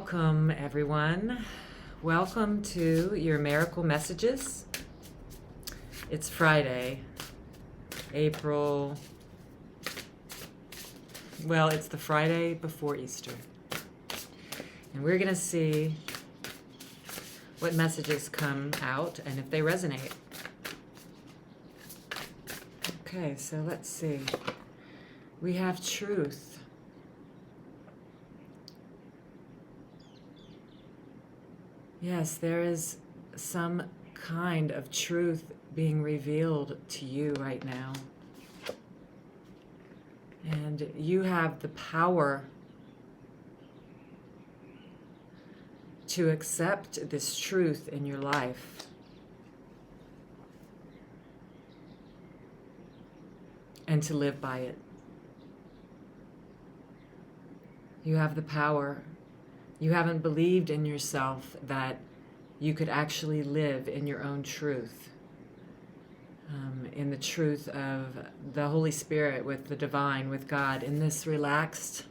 Welcome, everyone. Welcome to your Miracle Messages. It's Friday, it's the Friday before Easter. And we're going to see what messages come out and if they resonate. Okay, so let's see. We have truth. Yes, there is some kind of truth being revealed to you right now. And you have the power to accept this truth in your life. And to live by it. You have the power. You haven't believed in yourself that you could actually live in your own truth, in the truth of the Holy Spirit, with the divine, with God, in this relaxed,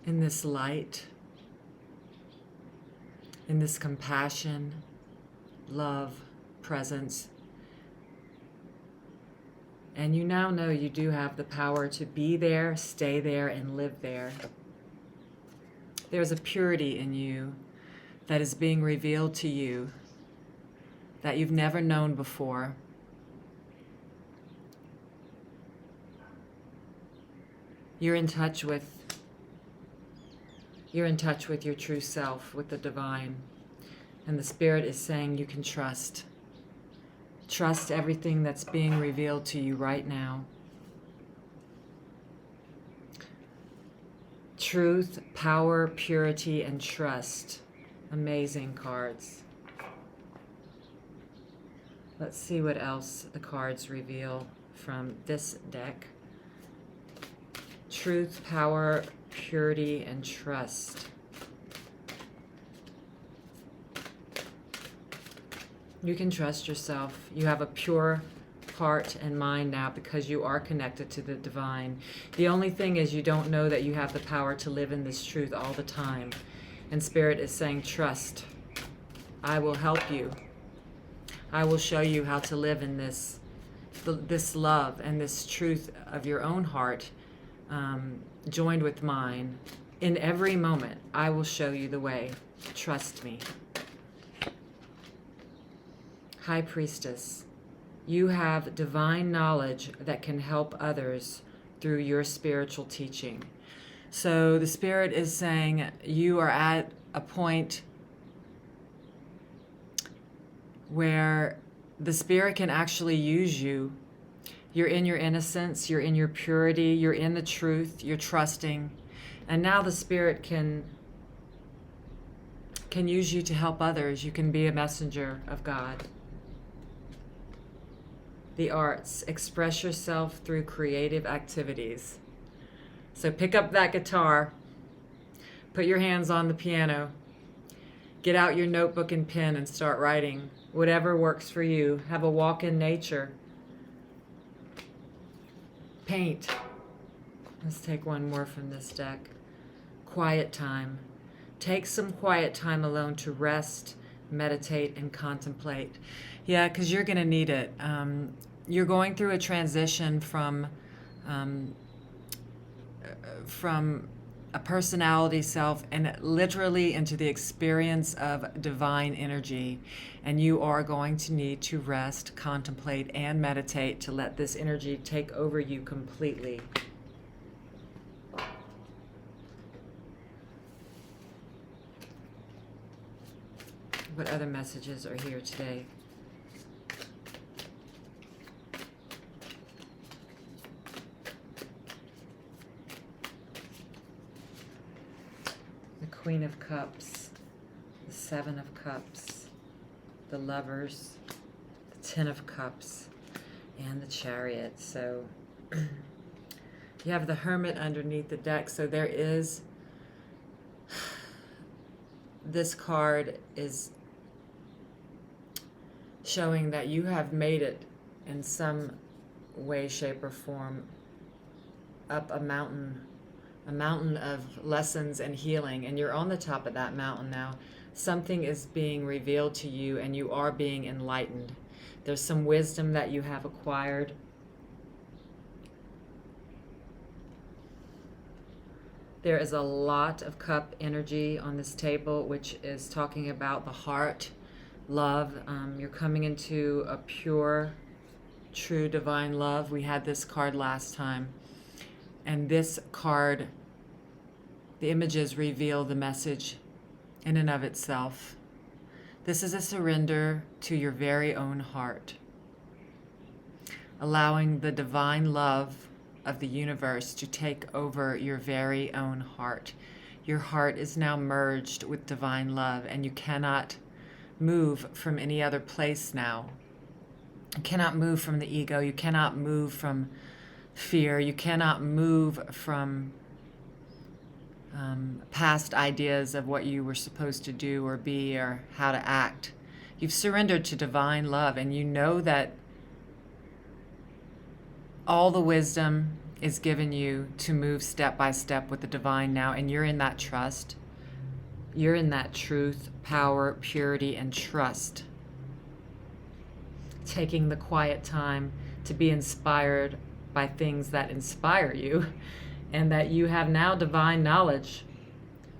in this light, in this compassion, love, presence. And you now know you do have the power to be there, stay there, and live there. There's a purity in you that is being revealed to you that you've never known before. You're in touch with your true self, with the divine. And the Spirit is saying you can trust. Trust everything that's being revealed to you right now. Truth, power, purity, and trust. Amazing cards. Let's see what else the cards reveal from this deck. Truth, power, purity, and trust. You can trust yourself. You have a pure heart and mind now because you are connected to the divine. The only thing is you don't know that you have the power to live in this truth all the time. And Spirit is saying, trust. I will help you. I will show you how to live in this love and this truth of your own heart, joined with mine. In every moment, I will show you the way. Trust me. High Priestess, you have divine knowledge that can help others through your spiritual teaching. So the Spirit is saying you are at a point where the Spirit can actually use you. You're in your innocence, you're in your purity, you're in the truth, you're trusting. And now the Spirit can use you to help others. You can be a messenger of God. The arts, express yourself through creative activities. So pick up that guitar, put your hands on the piano, get out your notebook and pen and start writing. Whatever works for you. Have a walk in nature. Paint. Let's take one more from this deck. Quiet time. Take some quiet time alone to rest, meditate, and contemplate. Yeah, because you're going to need it. You're going through a transition from a personality self and literally into the experience of divine energy. And you are going to need to rest, contemplate, and meditate to let this energy take over you completely. What other messages are here today? The Queen of Cups, the Seven of Cups, the Lovers, the Ten of Cups, and the Chariot. So you have the Hermit underneath the deck. So there is, this card is showing that you have made it in some way, shape, or form up a mountain of lessons and healing, and you're on the top of that mountain now. Something is being revealed to you, and you are being enlightened. There's some wisdom that you have acquired. There is a lot of cup energy on this table, which is talking about the heart, love. You're coming into a pure, true, divine love. We had this card last time. And this card, the images reveal the message in and of itself. This is a surrender to your very own heart, allowing the divine love of the universe to take over your very own heart. Your heart is now merged with divine love, and you cannot move from any other place now. You cannot move from the ego. You cannot move from fear. You cannot move from past ideas of what you were supposed to do or be or how to act. You've surrendered to divine love, and you know that all the wisdom is given you to move step by step with the divine now, and you're in that trust. You're in that truth, power, purity, and trust. Taking the quiet time to be inspired by things that inspire you, and that you have now divine knowledge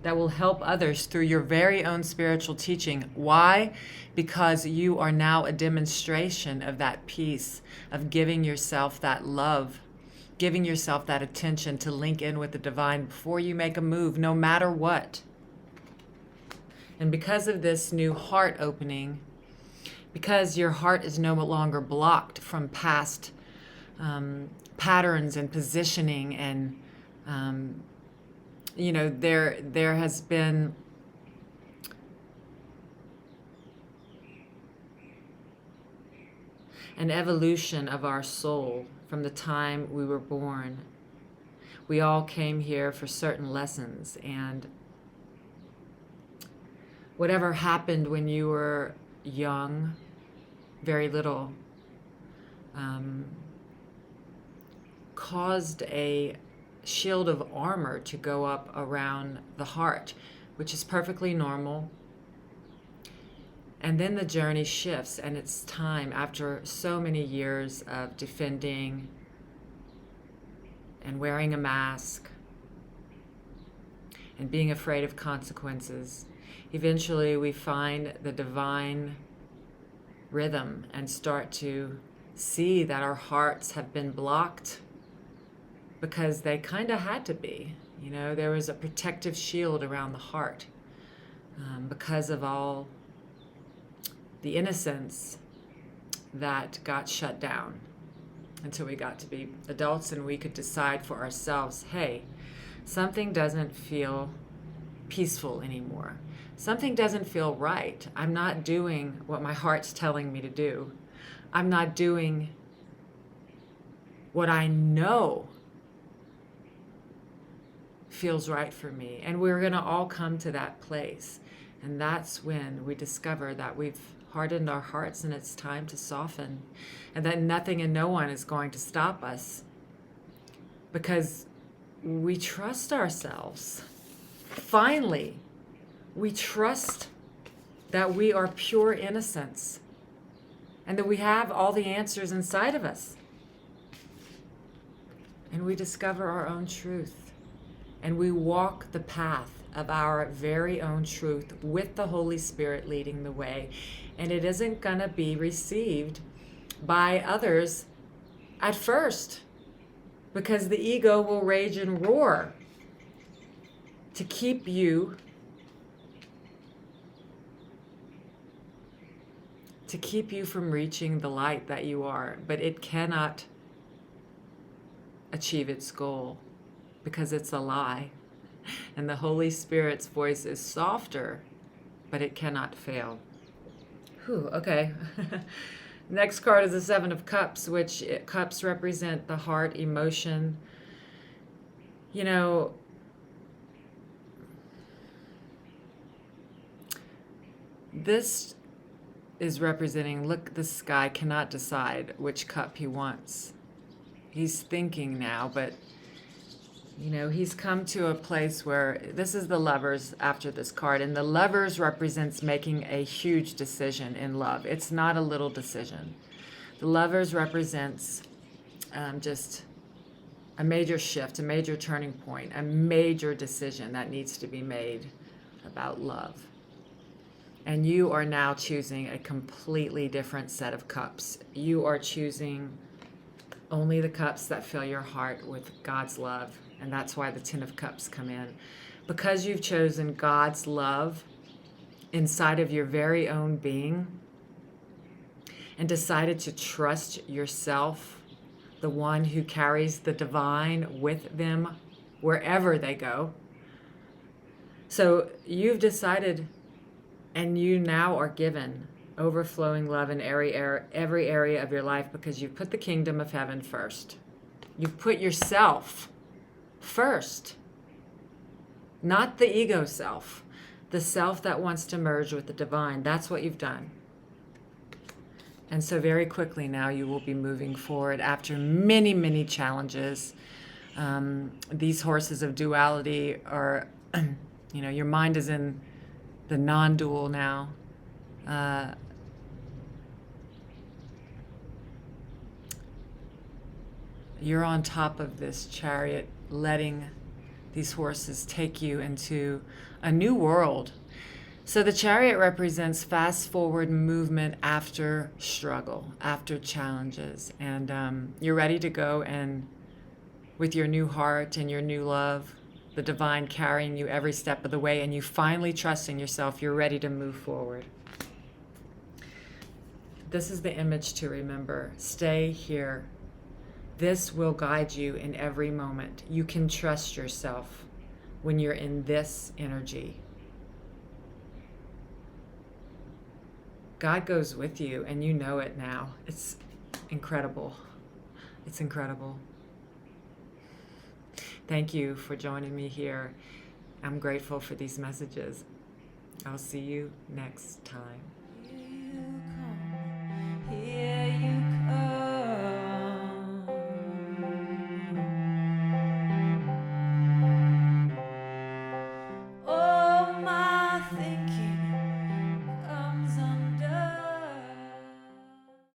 that will help others through your very own spiritual teaching. Why? Because you are now a demonstration of that peace, of giving yourself that love, giving yourself that attention to link in with the divine before you make a move, no matter what. And because of this new heart opening, because your heart is no longer blocked from past patterns and positioning, and there has been an evolution of our soul from the time we were born. We all came here for certain lessons, and whatever happened when you were young, very little, caused a shield of armor to go up around the heart, which is perfectly normal. And then the journey shifts, and it's time, after so many years of defending and wearing a mask and being afraid of consequences, eventually we find the divine rhythm and start to see that our hearts have been blocked because they kind of had to be. There was a protective shield around the heart because of all the innocence that got shut down until we got to be adults and we could decide for ourselves, hey, something doesn't feel peaceful anymore. Something doesn't feel right. I'm not doing what my heart's telling me to do. I'm not doing what I know feels right for me. And we're going to all come to that place. And that's when we discover that we've hardened our hearts and it's time to soften, and that nothing and no one is going to stop us because we trust ourselves. Finally, we trust that we are pure innocence and that we have all the answers inside of us. And we discover our own truth, and we walk the path of our very own truth with the Holy Spirit leading the way. And it isn't going to be received by others at first, because the ego will rage and roar to keep you from reaching the light that you are. But it cannot achieve its goal because it's a lie. And the Holy Spirit's voice is softer, but it cannot fail. Whew, okay. Next card is the Seven of Cups, which cups represent the heart, emotion. This is representing, look, this guy cannot decide which cup he wants. He's thinking now, but You know, he's come to a place where this is the Lovers after this card, and the Lovers represents making a huge decision in love. It's not a little decision. The Lovers represents just a major shift, a major turning point, a major decision that needs to be made about love. And you are now choosing a completely different set of cups. You are choosing only the cups that fill your heart with God's love. And that's why the Ten of Cups come in. Because you've chosen God's love inside of your very own being and decided to trust yourself, the one who carries the divine with them wherever they go. So you've decided, and you now are given overflowing love in every area of your life because you've put the kingdom of heaven first. You've put yourself first, not the ego self, the self that wants to merge with the divine. That's what you've done. And so very quickly now you will be moving forward after many, many challenges. These horses of duality are, you know, your mind is in the non-dual now. You're on top of this chariot, letting these horses take you into a new world. So the chariot represents fast forward movement after struggle, after challenges. And you're ready to go, and with your new heart and your new love, the divine carrying you every step of the way, and you finally trusting yourself, you're ready to move forward. This is the image to remember. Stay here. This will guide you in every moment. You can trust yourself when you're in this energy. God goes with you, and you know it now. It's incredible. It's incredible. Thank you for joining me here. I'm grateful for these messages. I'll see you next time.